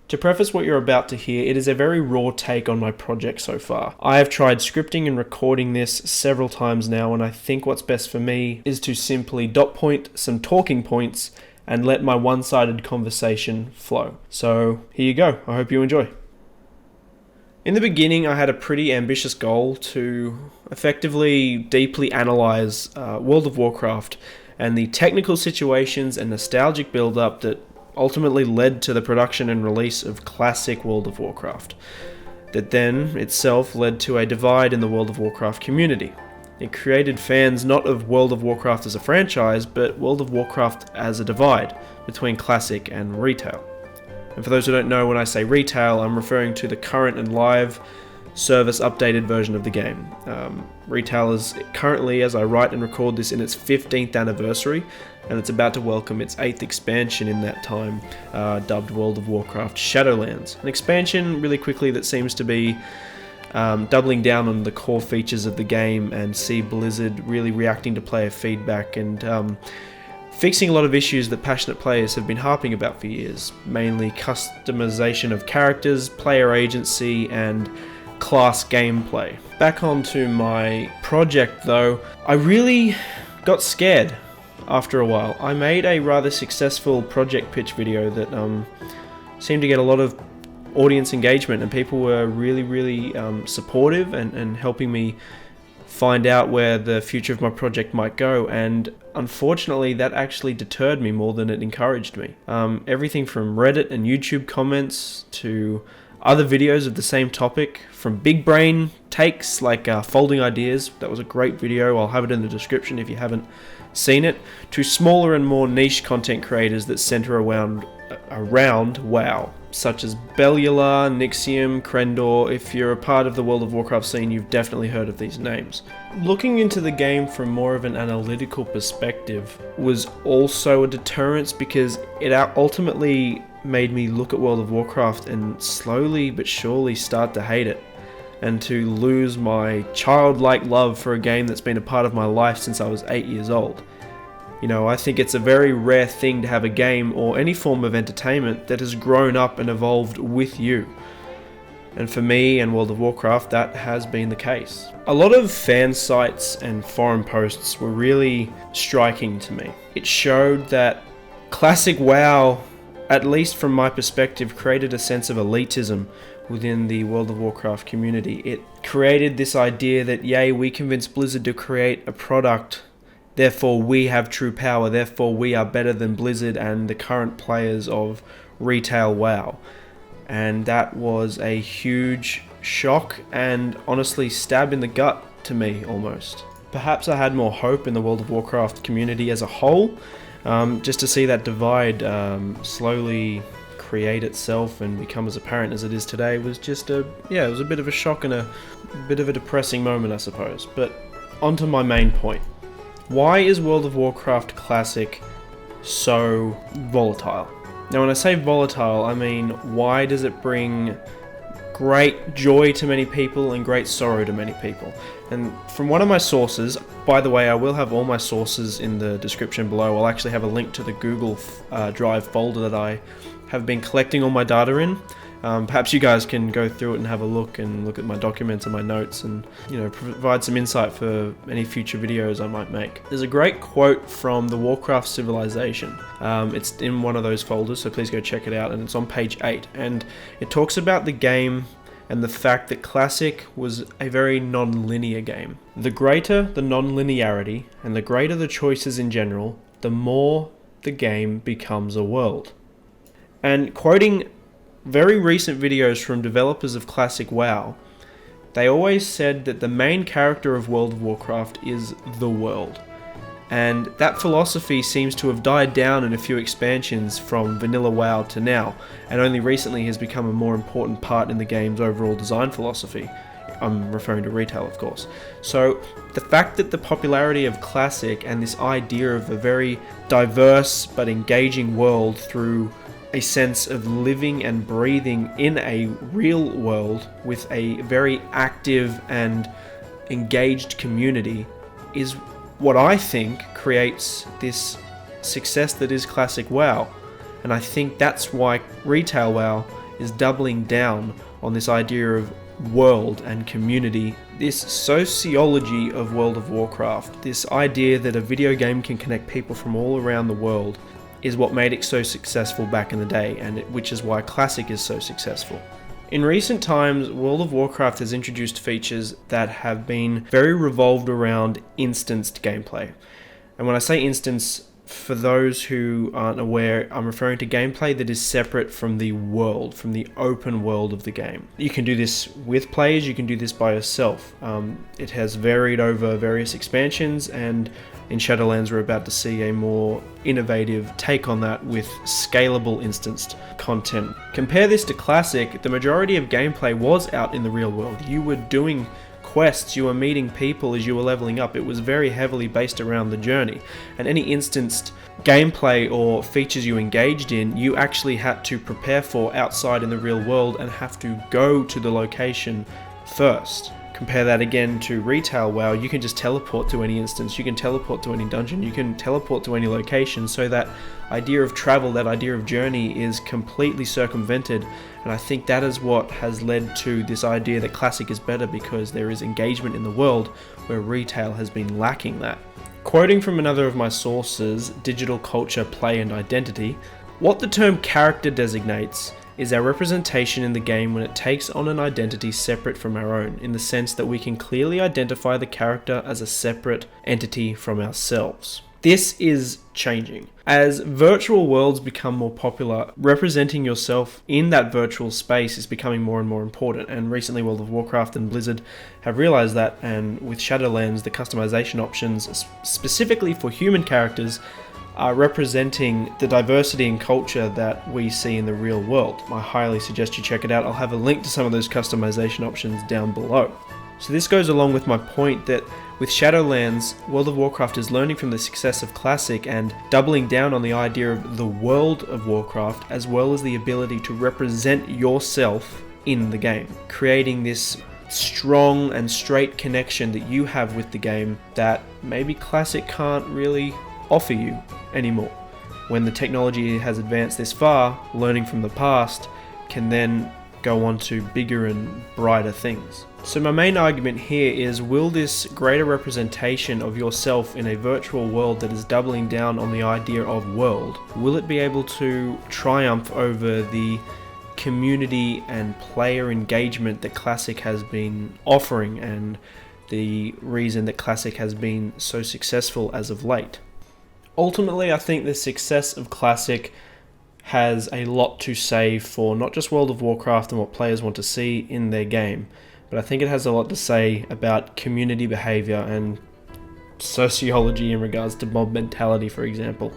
To preface what you're about to hear, it is a very raw take on my project so far. I have tried scripting and recording this several times now, and I think what's best for me is to simply dot point some talking points and let my one-sided conversation flow. So here you go. I hope you enjoy. In the beginning, I had a pretty ambitious goal to effectively deeply analyze World of Warcraft and the technical situations and nostalgic build-up that ultimately led to the production and release of classic World of Warcraft, that then itself led to a divide in the World of Warcraft community. It created fans not of World of Warcraft as a franchise, but World of Warcraft as a divide between classic and retail. And for those who don't know, when I say retail, I'm referring to the current and live service updated version of the game. Retail is currently, as I write and record this, in its 15th anniversary, and it's about to welcome its 8th expansion in that time, dubbed World of Warcraft Shadowlands. An expansion, really quickly, that seems to be doubling down on the core features of the game and see Blizzard really reacting to player feedback and fixing a lot of issues that passionate players have been harping about for years, mainly customization of characters, player agency, and class gameplay. Back onto my project though, I really got scared after a while. I made a rather successful project pitch video that seemed to get a lot of audience engagement, and people were really supportive and helping me find out where the future of my project might go, and unfortunately that actually deterred me more than it encouraged me. Everything from Reddit and YouTube comments to other videos of the same topic, from big brain takes like folding ideas, that was a great video, I'll have it in the description if you haven't seen it, to smaller and more niche content creators that center around WoW, such as Bellular, Nixium, Krendor. If you're a part of the World of Warcraft scene, you've definitely heard of these names. Looking into the game from more of an analytical perspective was also a deterrence, because it ultimately made me look at World of Warcraft and slowly but surely start to hate it, and to lose my childlike love for a game that's been a part of my life since I was 8 years old. You know, I think it's a very rare thing to have a game or any form of entertainment that has grown up and evolved with you. And for me and World of Warcraft, that has been the case. A lot of fan sites and forum posts were really striking to me. It showed that classic WoW, at least from my perspective, created a sense of elitism within the World of Warcraft community. It created this idea that, yay, we convinced Blizzard to create a product, therefore we have true power, therefore we are better than Blizzard and the current players of retail WoW. And that was a huge shock and honestly stab in the gut to me almost. Perhaps I had more hope in the World of Warcraft community as a whole, just to see that divide slowly create itself and become as apparent as it is today was just it was a bit of a shock and a bit of a depressing moment, I suppose. But onto my main point. Why is World of Warcraft Classic so volatile? Now when I say volatile, I mean, why does it bring great joy to many people and great sorrow to many people? And from one of my sources, by the way, I will have all my sources in the description below. I'll actually have a link to the Google Drive folder that I have been collecting all my data in. Perhaps you guys can go through it and have a look at my documents and my notes, and provide some insight for any future videos I might make. There's a great quote from the Warcraft Civilization. It's in one of those folders, so please go check it out, and it's on page 8, and it talks about the game and the fact that Classic was a very non-linear game. The greater the non-linearity and the greater the choices in general, the more the game becomes a world. And quoting very recent videos from developers of Classic WoW, they always said that the main character of World of Warcraft is the world. And that philosophy seems to have died down in a few expansions from vanilla WoW to now, and only recently has become a more important part in the game's overall design philosophy. I'm referring to retail, of course. So the fact that the popularity of Classic and this idea of a very diverse but engaging world through a sense of living and breathing in a real world with a very active and engaged community is what I think creates this success that is Classic WoW. And I think that's why retail WoW is doubling down on this idea of world and community, this sociology of World of Warcraft, this idea that a video game can connect people from all around the world, is what made it so successful back in the day, and which is why Classic is so successful. In recent times, World of Warcraft has introduced features that have been very revolved around instanced gameplay. And when I say instance, for those who aren't aware, I'm referring to gameplay that is separate from the world, from the open world of the game. You can do this with players, you can do this by yourself. It has varied over various expansions, and in Shadowlands we're about to see a more innovative take on that with scalable instanced content. Compare this to Classic, the majority of gameplay was out in the real world. You were doing quests, you were meeting people as you were leveling up. It was very heavily based around the journey, and any instanced gameplay or features you engaged in, you actually had to prepare for outside in the real world and have to go to the location first. Compare that again to retail WoW. You can just teleport to any instance, you can teleport to any dungeon, you can teleport to any location, so that idea of travel, that idea of journey is completely circumvented. And I think that is what has led to this idea that Classic is better, because there is engagement in the world where retail has been lacking that. Quoting from another of my sources, Digital Culture, Play and Identity, what the term character designates is our representation in the game when it takes on an identity separate from our own, in the sense that we can clearly identify the character as a separate entity from ourselves. This is changing. As virtual worlds become more popular, representing yourself in that virtual space is becoming more and more important, and recently World of Warcraft and Blizzard have realized that, and with Shadowlands, the customization options specifically for human characters are representing the diversity and culture that we see in the real world. I highly suggest you check it out. I'll have a link to some of those customization options down below. So this goes along with my point that with Shadowlands, World of Warcraft is learning from the success of Classic and doubling down on the idea of the World of Warcraft, as well as the ability to represent yourself in the game, creating this strong and straight connection that you have with the game that maybe Classic can't really offer you anymore. When the technology has advanced this far, learning from the past can then go on to bigger and brighter things. So my main argument here is, will this greater representation of yourself in a virtual world that is doubling down on the idea of world, will it be able to triumph over the community and player engagement that Classic has been offering, and the reason that Classic has been so successful as of late? Ultimately, I think the success of Classic has a lot to say for not just World of Warcraft and what players want to see in their game, but I think it has a lot to say about community behavior and sociology in regards to mob mentality, for example.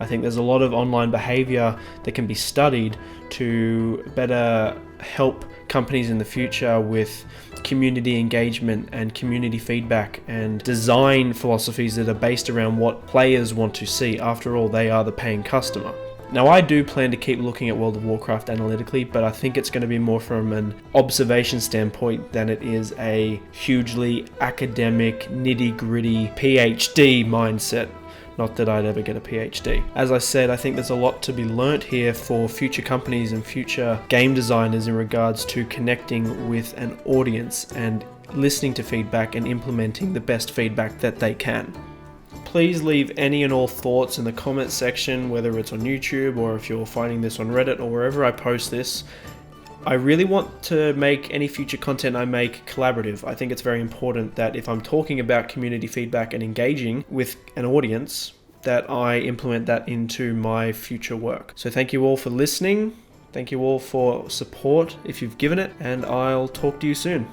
I think there's a lot of online behavior that can be studied to better help companies in the future with community engagement and community feedback and design philosophies that are based around what players want to see. After all, they are the paying customer. Now, I do plan to keep looking at World of Warcraft analytically, but I think it's going to be more from an observation standpoint than it is a hugely academic, nitty-gritty PhD mindset. Not that I'd ever get a PhD. As I said, I think there's a lot to be learnt here for future companies and future game designers in regards to connecting with an audience and listening to feedback and implementing the best feedback that they can. Please leave any and all thoughts in the comments section, whether it's on YouTube or if you're finding this on Reddit or wherever I post this. I really want to make any future content I make collaborative. I think it's very important that if I'm talking about community feedback and engaging with an audience, that I implement that into my future work. So thank you all for listening. Thank you all for support if you've given it, and I'll talk to you soon.